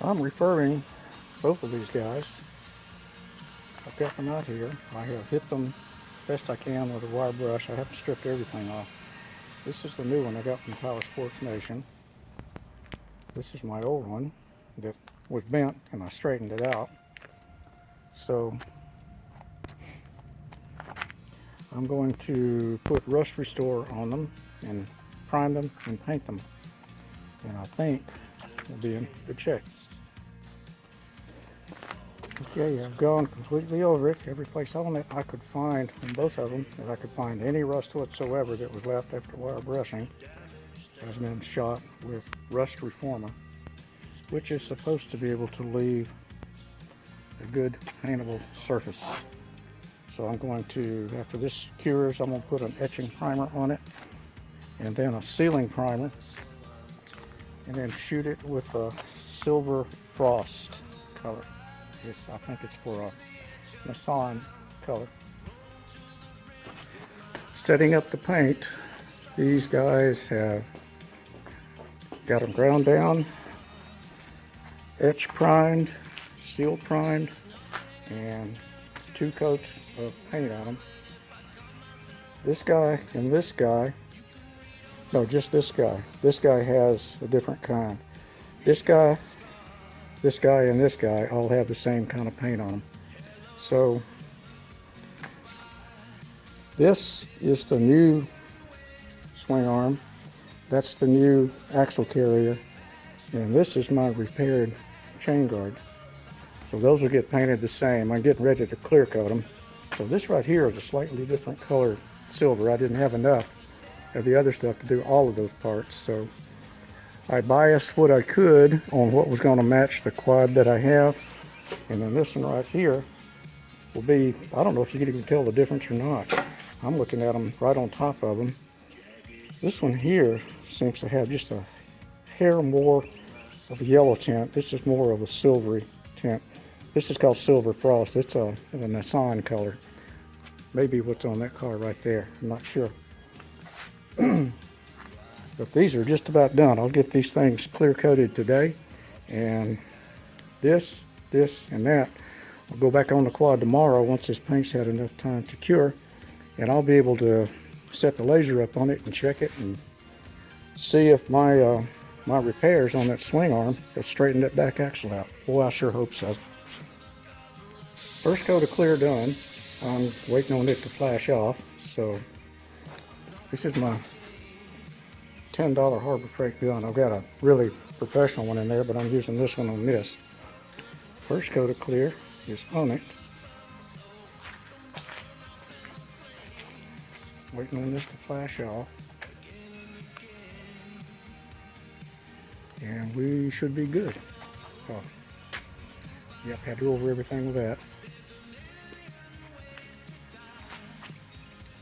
I'm refurbing both of these guys. I've got them out here. I have hit them best I can with a wire brush. I haven't stripped everything off. This is the new one I got from Power Sports Nation. This is my old one that was bent and I straightened it out. So I'm going to put Rust Restore on them and prime them and paint them. And I think we'll be in good shape. Okay, I've gone completely over it. Every place on it I could find, on both of them, if I could find any rust whatsoever that was left after wire brushing, has been shot with Rust Reformer, which is supposed to be able to leave a good paintable surface. So I'm going to, after this cures, I'm going to put an etching primer on it, and then a sealing primer, and then shoot it with a silver frost color. I think it's for a Nissan color. Setting up the paint, these guys have got them ground down, etch primed, seal primed, and 2 coats of paint on them. This guy and this guy, no, just this guy. This guy has a different kind. This guy, and this guy all have the same kind of paint on them. So this is the new swing arm. That's the new axle carrier. And this is my repaired chain guard. So those will get painted the same. I'm getting ready to clear coat them. So this right here is a slightly different color silver. I didn't have enough of the other stuff to do all of those parts. So I biased what I could on what was going to match the quad that I have. And then this one right here will be, I don't know if you can even tell the difference or not. I'm looking at them right on top of them. This one here seems to have just a hair more of a yellow tint. This is more of a silvery tint. This is called Silver Frost. It's a Nissan color. Maybe what's on that car right there. I'm not sure. But these are just about done. I'll get these things clear coated today. And this, and that. I'll go back on the quad tomorrow once this paint's had enough time to cure. And I'll be able to set the laser up on it and check it and see if my my repairs on that swing arm have straightened that back axle out. Boy, I sure hope so. First coat of clear done. I'm waiting on it to flash off. So this is my $10 Harbor Freight gun. I've got a really professional one in there, but I'm using this one on this. First coat of clear is on it. Waiting on this to flash off. And we should be good. Oh, yep, had to go over everything with that.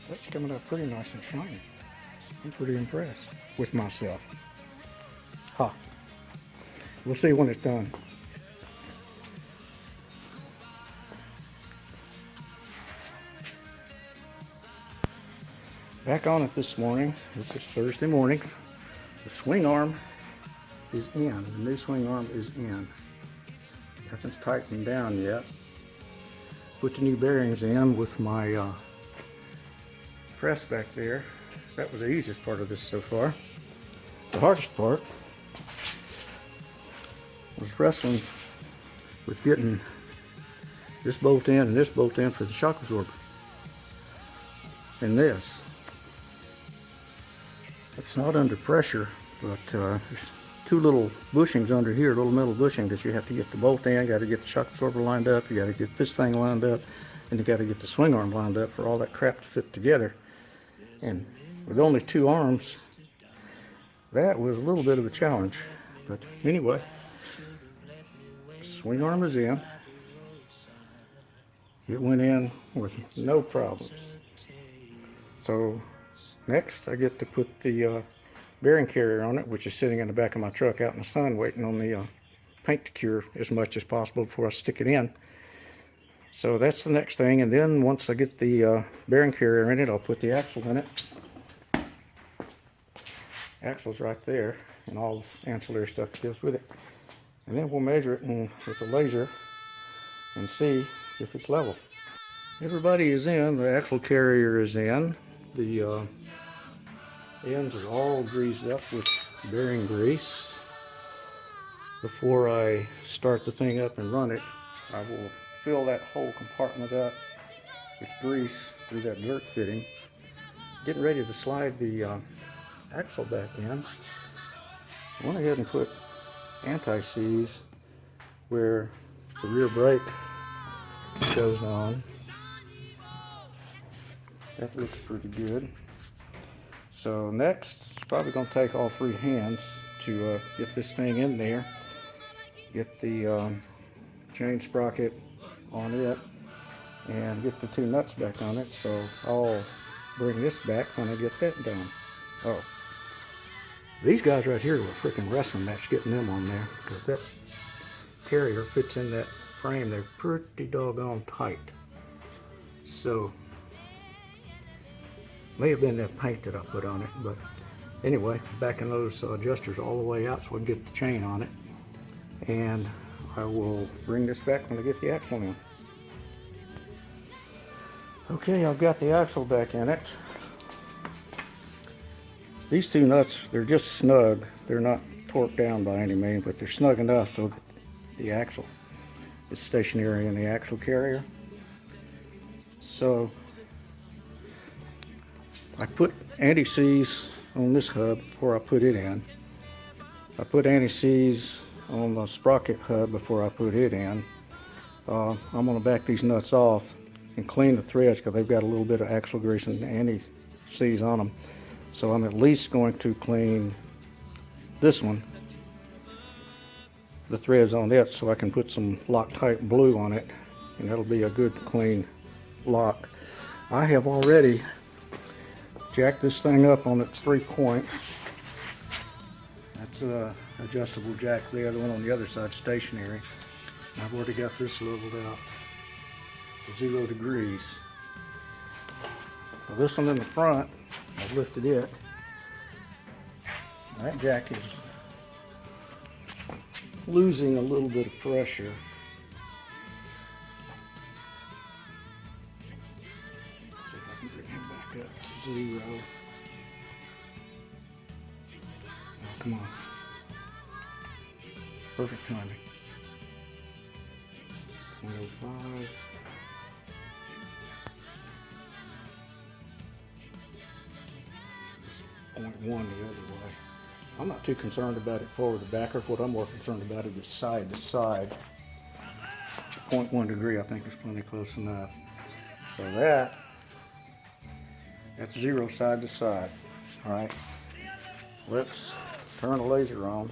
That's coming up pretty nice and shiny. I'm pretty impressed with myself. Ha. We'll see when it's done. Back on it this morning. This is Thursday morning. The swing arm is in. The new swing arm is in. Nothing's tightened down yet. Put the new bearings in with my press back there. That was the easiest part of this so far. The hardest part was wrestling with getting this bolt in and this bolt in for the shock absorber. And this. It's not under pressure, but there's 2 little bushings under here, little metal bushing that you have to get the bolt in, got to get the shock absorber lined up, you got to get this thing lined up, and you got to get the swing arm lined up for all that crap to fit together. And with only 2 arms, that was a little bit of a challenge. But anyway, swing arm is in. It went in with no problems. So next I get to put the bearing carrier on it, which is sitting in the back of my truck out in the sun waiting on the paint to cure as much as possible before I stick it in. So that's the next thing, and then once I get the bearing carrier in it, I'll put the axle in it. Axle's right there, and all the ancillary stuff that goes with it. and then we'll measure it with a laser and see if it's level. Everybody is in, the axle carrier is in. The ends are all greased up with bearing grease. Before I start the thing up and run it, I will fill that whole compartment up with grease through that dirt fitting. Getting ready to slide the axle back in. I went ahead and put anti-seize where the rear brake goes on. That looks pretty good. So next, it's probably going to take all 3 hands to get this thing in there. Get the chain sprocket on it and get the 2 nuts back on it. So I'll bring this back when I get that done. Oh, these guys right here were a freaking wrestling match getting them on there, because that carrier fits in that frame. They're pretty doggone tight. So may have been that paint that I put on it, but anyway, backing those adjusters all the way out so we can get the chain on it. And I will bring this back when I get the axle in. Okay, I've got the axle back in it. These 2 nuts, they're just snug. They're not torqued down by any means, but they're snug enough so the axle is stationary in the axle carrier. So I put anti-seize on this hub before I put it in. I put anti-seize on the sprocket hub before I put it in. I'm going to back these nuts off and clean the threads because they've got a little bit of axle grease and anti-seize on them. So I'm at least going to clean this one, the threads on it, so I can put some Loctite blue on it, and that'll be a good clean lock. I have already jacked this thing up on its 3 points. That's a adjustable jack. The other one on the other side stationary. I've already got this leveled out to 0 degrees. So this one in the front, I've lifted it. That jack is losing a little bit of pressure. See if I can bring him back up to 0. Oh, come on. Perfect timing. 105. .1 the other way. I'm not too concerned about it forward to backer. What I'm more concerned about is side to side. 0.1 degree I think is plenty close enough. So that's 0 side to side. Alright. Let's turn the laser on.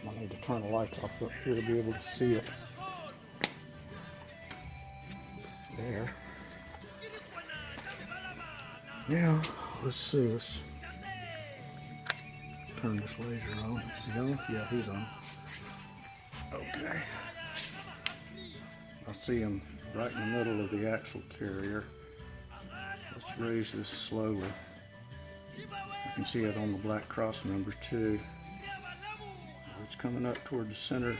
I need to turn the lights off up here to be able to see it. There. Now, let's see. Let's turn this laser on. Is he on? Yeah, he's on. Okay. I see him right in the middle of the axle carrier. Let's raise this slowly. You can see it on the black cross number too. It's coming up toward the center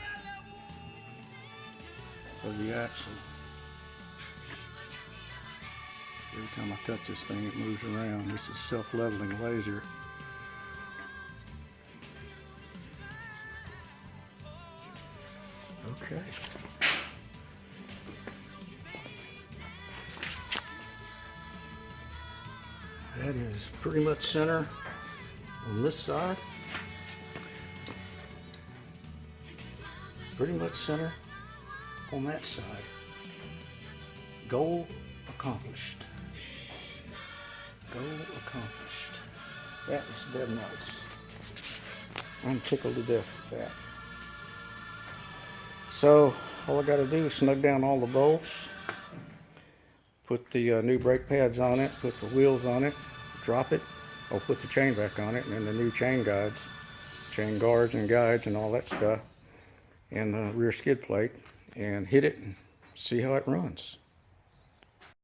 of the axle. Every time I touch this thing, it moves around. This is self-leveling laser. Okay. That is pretty much center on this side. Pretty much center on that side. Goal accomplished. Goal accomplished. That was dead nice. I'm tickled to death with that. So all I got to do is snug down all the bolts, put the new brake pads on it, put the wheels on it, drop it, I'll put the chain back on it, and then the new chain guards and guides and all that stuff, and the rear skid plate, and hit it and see how it runs.